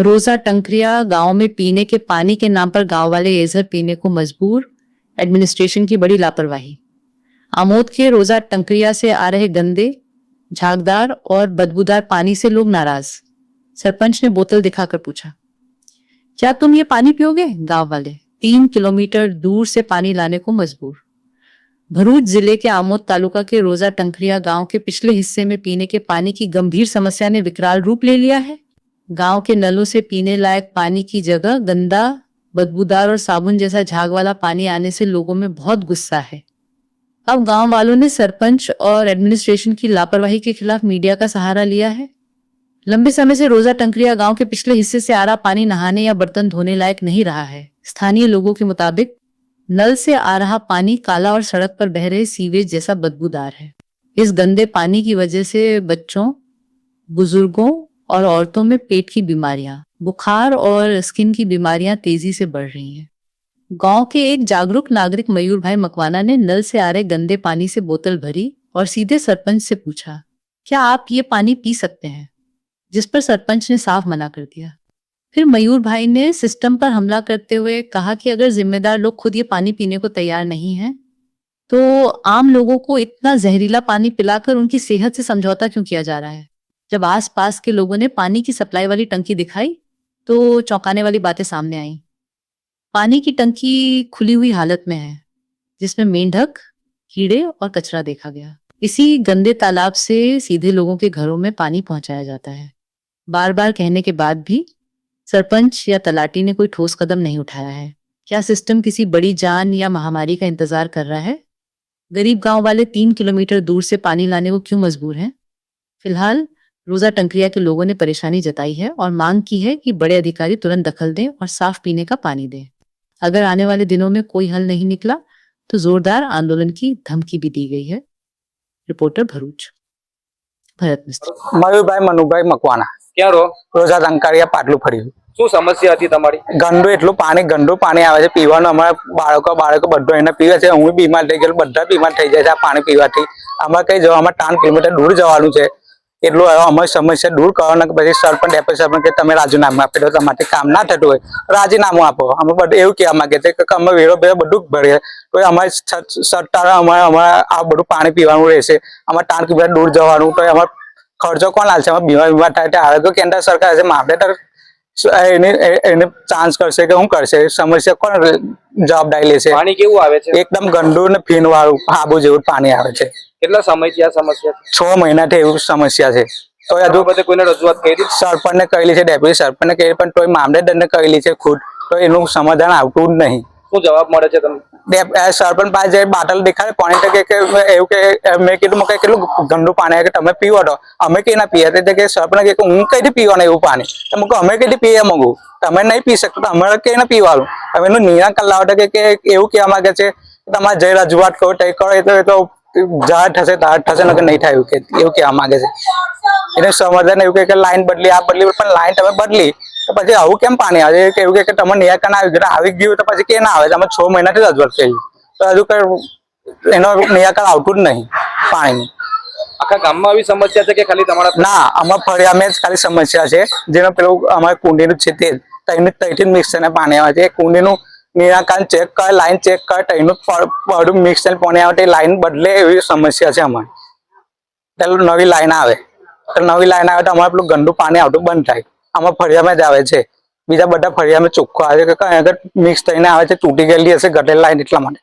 रोजा टंकरिया गांव में पीने के पानी के नाम पर गांव वाले ये जहर पीने को मजबूर। एडमिनिस्ट्रेशन की बड़ी लापरवाही। आमोद के रोजा टंकरिया से आ रहे गंदे, झागदार और बदबूदार पानी से लोग नाराज। सरपंच ने बोतल दिखाकर पूछा, क्या तुम ये पानी पियोगे? गांव वाले 3 किलोमीटर दूर से पानी लाने को मजबूर। भरूच जिले के आमोद तालुका के रोजा टंकरिया गांव के पिछले हिस्से में पीने के पानी की गंभीर समस्या ने विकराल रूप ले लिया है। गांव के नलों से पीने लायक पानी की जगह गंदा, बदबूदार और साबुन जैसा झाग वाला पानी आने से लोगों में बहुत गुस्सा है। अब गांव वालों ने सरपंच और एडमिनिस्ट्रेशन की लापरवाही के खिलाफ मीडिया का सहारा लिया है। लंबे समय से रोजा टंकरिया गांव के पिछले हिस्से से आ रहा पानी नहाने या बर्तन धोने लायक नहीं रहा है। स्थानीय लोगों के मुताबिक नल से आ रहा पानी काला और सड़क पर बह रहे सीवेज जैसा बदबूदार है। इस गंदे पानी की वजह से बच्चों, बुजुर्गों और औरतों में पेट की बीमारियां, बुखार और स्किन की बीमारियां तेजी से बढ़ रही हैं। गांव के एक जागरूक नागरिक मयूर भाई मकवाना ने नल से आ रहे गंदे पानी से बोतल भरी और सीधे सरपंच से पूछा, क्या आप ये पानी पी सकते हैं? जिस पर सरपंच ने साफ मना कर दिया। फिर मयूर भाई ने सिस्टम पर हमला करते हुए कहा कि अगर जिम्मेदार लोग खुद ये पानी पीने को तैयार नहीं हैं, तो आम लोगों को इतना जहरीला पानी पिलाकर उनकी सेहत से समझौता क्यों किया जा रहा है? जब आसपास के लोगों ने पानी की सप्लाई वाली टंकी दिखाई तो चौंकाने वाली बातें सामने आई। पानी की टंकी खुली हुई हालत में है, जिसमें मेंढक, कीड़े और कचरा देखा गया। इसी गंदे तालाब से सीधे लोगों के घरों में पानी पहुंचाया जाता है। बार बार कहने के बाद भी सरपंच या तलाटी ने कोई ठोस कदम नहीं उठाया है। क्या सिस्टम किसी बड़ी जान या महामारी का इंतजार कर रहा है? गरीब गांव वाले 3 किलोमीटर दूर से पानी लाने को क्यों मजबूर हैं? फिलहाल रोजा टंकरिया के लोगों ने परेशानी जताई है और मांग की है कि बड़े अधिकारी तुरंत दखल दें और साफ पीने का पानी दें। अगर आने वाले दिनों में कोई हल नहीं निकला तो जोरदार आंदोलन की धमकी भी दी गई है। रिपोर्टर भरूच, भरत मिस्त्री। मयूरभाई मनुभाई मकवाना, क्या रो रोजा टंकरिया पाटલું ફર્યું। શું સમસ્યા હતી તમારી? ગંદુ ગંદુ પાણી આવે છે પીવાનું। અમારા બાળકો બધો એને પીવે છે। હું બીમાર થઈ ગયેલો, બધા બીમાર થઈ જાય છે આ પાણી પીવાથી। અમારે કઈ જવામાં 3 કિલોમીટર દૂર જવાનું છે। એટલું અમારી સમસ્યા દૂર કરવાના પછી સરપંચ ડેપ્યુટી સરપંચ કે તમે રાજીનામું આપી દો, તમારાથી કામ ના થતું હોય રાજીનામું આપો। અમે બધું એવું કહેવા માંગે છે કે અમે વેરો બેરો બધું ભરીએ તો અમારી સત્તા અમારે આ બધું પાણી પીવાનું રહેશે। અમારે 3 કિલોમીટર દૂર જવાનું તો અમારે ખર્ચો કોણ હાલશે? અમે બીમાર થાય તો આરોગ્ય કેન્દ્ર સરકાર છે, મામલેદાર એને ચાન્સ કરશે કે શું કરશે? સમસ્યા કોણ જવાબદારી લેશે? પાણી કેવું આવે છે? એકદમ ગંદુ ને ફીણ વાળું હાબુ જેવું પાણી આવે છે। કેટલા સમયથી આ સમસ્યા છે? 6 મહિનાથી એવું સમસ્યા છે। તો હજુ કોઈને રજૂઆત કરી? સરપંચને કહેલી છે, ડેપ્યુટી સરપંચને કહેલી, પણ તોય મામલેદારને કહેલી છે ખુદ, તો એનું સમાધાન આવતું જ નહીં। શું જવાબ મળે છે તમને? સરપંચ પાસે બાટલ દેખાડે પાણી તો કે એવું કે મેં કીધું કે કેટલું ગંદુ પાણી આવે કે તમે પીવો તો અમે કઈ ના પીએ કે સરપંચ કે હું કઈથી પીવાનું એવું પાણી? તમે કહો અમે કઈથી પીએ માંગુ? તમે નહીં પી શકતો, અમારે કઈ ના પીવાનું? તમે એનું નિરાકરણ લાવો કે એવું કહેવા માંગે છે તમારે જે રજૂઆત કરો તે કરો, એ તો જાહેર થશે ને નહીં થાય એવું કહેવા માંગે છે। એનું સમાધાન એવું કે લાઈન બદલી, આ બદલી, પણ લાઈન તમે બદલી તો પછી આવું કેમ પાણી આવે? એવું કે તમે નિરાકરણ આવી ગયું તો પછી કે ના આવે? તમે 6 મહિનાથી રજૂઆત કરી તો હજુ કઈ એનો નિરાકરણ આવતું જ નહીં પાણીનું। આખા ગામમાં આવી સમસ્યા છે કે ખાલી તમારા? ના, અમારા ફળિયામાં જ ખાલી સમસ્યા છે, જેનો પેલું અમારે કુંડીનું છે તે ત્યાંથી મિક્સ થઈને પાણી આવે છે। એ કુંડીનું નિરાકરણ ચેક કરે, લાઈન ચેક કરે, ત્યાંનું બધું મિક્સ થઈને પાણી આવે, લાઈન બદલે એવી સમસ્યા છે અમારે। પેલું નવી લાઈન આવે તો નવી લાઈન આવે તો અમારે પેલું ગંદુ પાણી આવતું બંધ થાય। આમાં ફળિયામાં જ આવે છે, બીજા બધા ફળિયામાં ચોખ્ખો આવે છે કે આગળ મિક્સ થઈને આવે છે, તૂટી ગયેલી હશે ગટર લાઈન એટલા માટે।